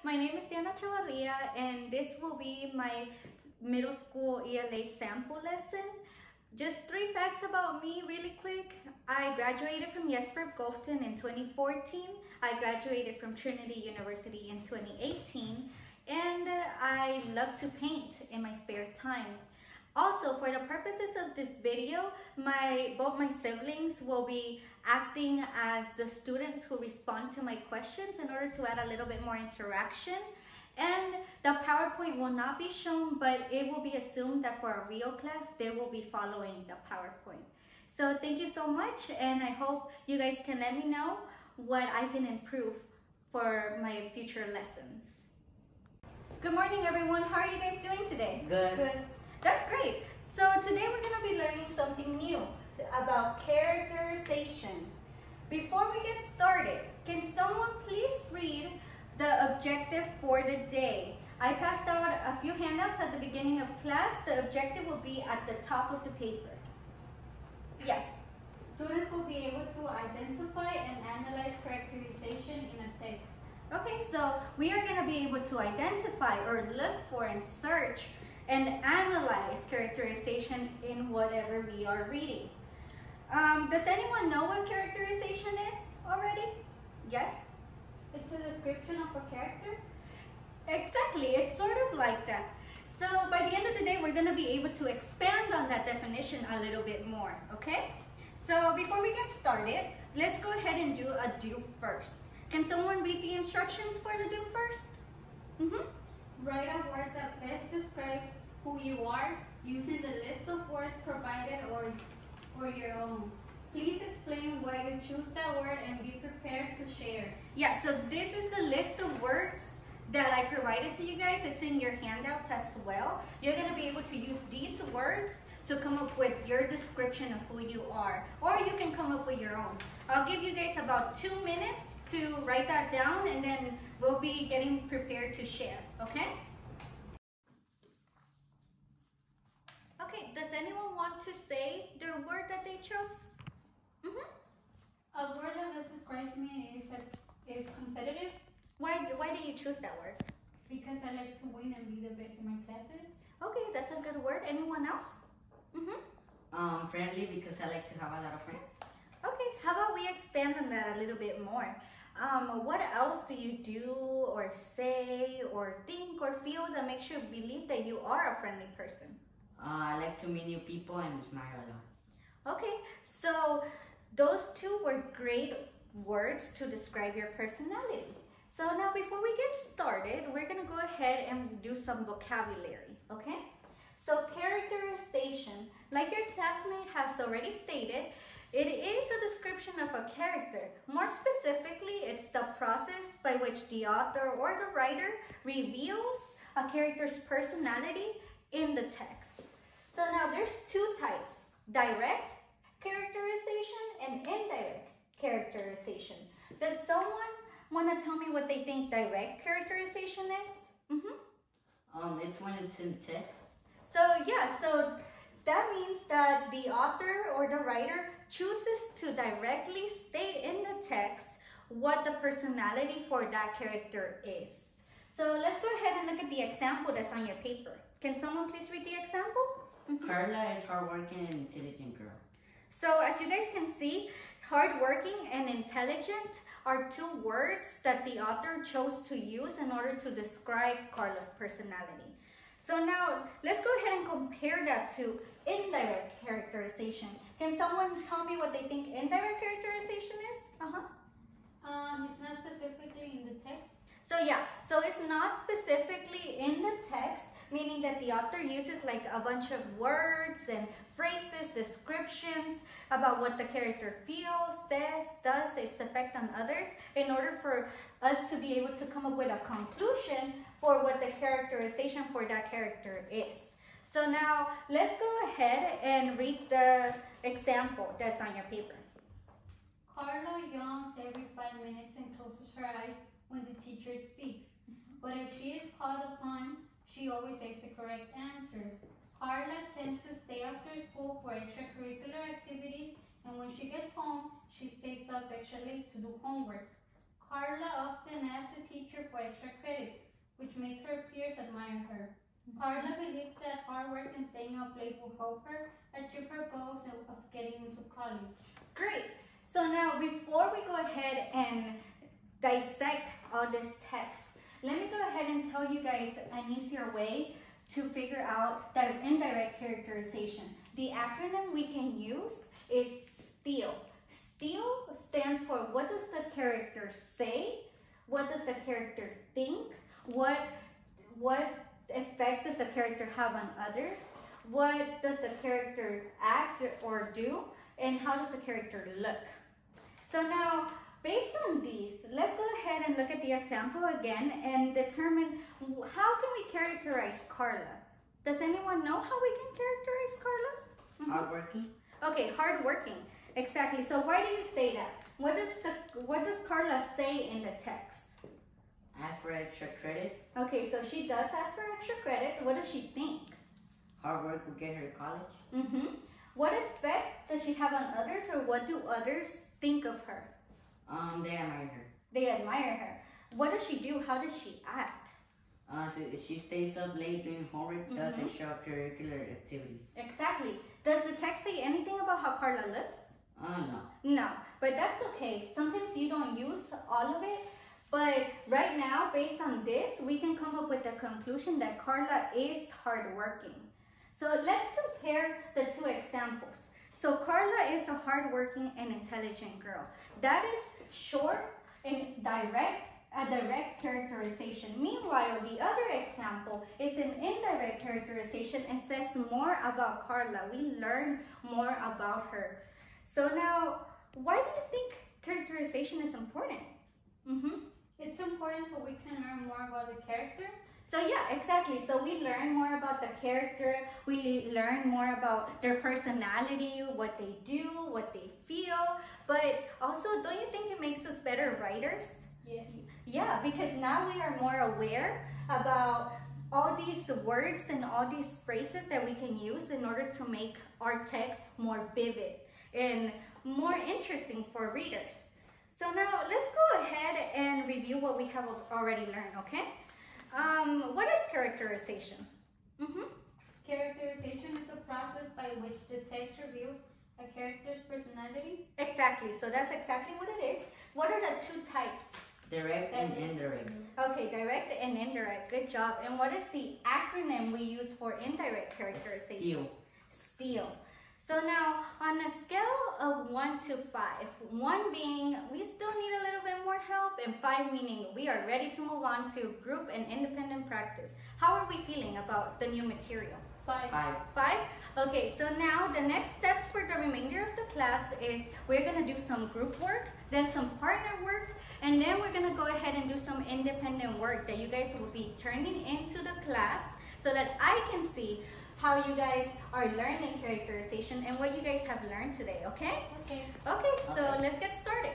my name is Chavarria, and this will be my middle school ELA sample lesson. Just 3 facts about me really quick. I graduated from Jesper Goften in 2014. I graduated from Trinity University in 2018. And I love to paint in my spare time. Also, for the purposes of this video, both my siblings will be acting as the students who respond to my questions in order to add a little bit more interaction. And the PowerPoint will not be shown, but it will be assumed that for a real class, they will be following the PowerPoint. So thank you so much, and I hope you guys can let me know what I can improve for my future lessons. Good morning, everyone. How are you guys doing today? Good. That's great. So today we're going to be learning something new about characterization. Before we get started, can someone please read the objective for the day? I passed out a few handouts at the beginning of class. The objective will be at the top of the paper. Yes. Students will be able to identify and analyze characterization in a text. Okay, so we are going to be able to identify or look for and search and analyze characterization in whatever we are reading. Does anyone know what characterization is already? Yes? It's a description of a character? Exactly, it's sort of like that. So by the end of the day, we're going to be able to expand on that definition a little bit more, okay? So before we get started, let's go ahead and do a do first. Can someone read the instructions for the do first? Write a word that best describes who you are using the list of words provided or your own. Please explain why you choose that word and be prepared to share. Yeah, so this is the list of words that I provided to you guys. It's in your handouts as well. You're going to be able to use these words to come up with your description of who you are, or you can come up with your own. I'll give you guys about 2 minutes to write that down, and then we'll be getting prepared to share, okay? Okay, does anyone want to say their word that they chose? A word that best describes me is competitive. Why do you choose that word? Because I like to win and be the best in my classes. Okay, that's a good word. Anyone else? Friendly, because I like to have a lot of friends. Okay, how about we expand on that a little bit more? What else do you do or say or think or feel that makes you believe that you are a friendly person? I like to meet new people and smile a lot. Okay, so those 2 were great words to describe your personality. So now before we get started, we're going to go ahead and do some vocabulary, okay? So characterization, like your classmate has already stated, it is a description of a character. More specifically, it's the process by which the author or the writer reveals a character's personality in the text. So now there's 2 types, direct characterization and indirect characterization. Does someone want to tell me what they think direct characterization is? It's when it's in text. So yeah, so that means that the author or the writer chooses to directly state in the text what the personality for that character is. So let's go ahead and look at the example that's on your paper. Can someone please read the example? Carla is hardworking and intelligent girl. So as you guys can see, hardworking and intelligent are 2 words that the author chose to use in order to describe Carla's personality. So now let's go ahead and compare that to indirect characterization. Can someone tell me what they think indirect characterization is? It's not specifically in the text. So yeah, so it's not specifically in the text, meaning that the author uses like a bunch of words and phrases, descriptions about what the character feels, says, does, its effect on others, in order for us to be able to come up with a conclusion for what the characterization for that character is. So now let's go ahead and read the example that's on your paper. Carla yawns every 5 minutes and closes her eyes when the teacher speaks. But if she is called upon, she always says the correct answer. Carla tends to stay after school for extracurricular activities, and when she gets home, she stays up extra late to do homework. Carla often asks the teacher for extra credit, which makes her peers admire her. Carla believes that hard work and staying up late will help her achieve her goals of getting into college. Great. So now, before we go ahead and dissect all this text, let me go ahead and tell you guys an easier way to figure out that indirect characterization. The acronym we can use is STEAL. STEAL stands for what does the character say, what does the character think, what effect does the character have on others, what does the character act or do, and how does the character look. So now, based on these, let's go ahead and look at the example again and determine how can we characterize Carla. Does anyone know how we can characterize Carla? Hardworking. Okay, hardworking. Exactly. So why do you say that? What does Carla say in the text? Ask for extra credit. Okay, so she does ask for extra credit. What does she think? Hard work will get her to college. What effect does she have on others, or what do others think of her? They admire her. They admire her. What does she do? How does she act? So she stays up late doing homework, does extracurricular activities. Exactly. Does the text say anything about how Carla looks? No. No, but that's okay. Sometimes you don't use all of it, but right now, based on this, we can come up with the conclusion that Carla is hardworking. So let's compare the two examples. So Carla is a hardworking and intelligent girl. That is short and a direct characterization. Meanwhile, the other example is an indirect characterization and says more about Carla. We learn more about her. So now, why do you think characterization is important? It's important so we can learn more about the character. So yeah, exactly. So we learn more about the character. We learn more about their personality, what they do, what they feel. But also, don't you think it makes us better writers? Yes. Yeah, because now we are more aware about all these words and all these phrases that we can use in order to make our text more vivid and more interesting for readers. So now let's go ahead and review what we have already learned, okay? What is characterization? Characterization is the process by which the text reveals a character's personality. Exactly, so that's exactly what it is. What are the two types? Direct and indirect. Okay, direct and indirect, good job. And what is the acronym we use for indirect characterization? STEAL. STEAL. So now, on a scale of 1 to 5, 1 being we still need a little bit more help, and 5 meaning we are ready to move on to group and independent practice. How are we feeling about the new material? 5. 5? Okay, so now the next steps for the remainder of the class is we're going to do some group work, then some partner work, and then we're going to go ahead and do some independent work that you guys will be turning into the class so that I can see how you guys are learning characterization and what you guys have learned today, okay? Okay. Okay, so let's get started.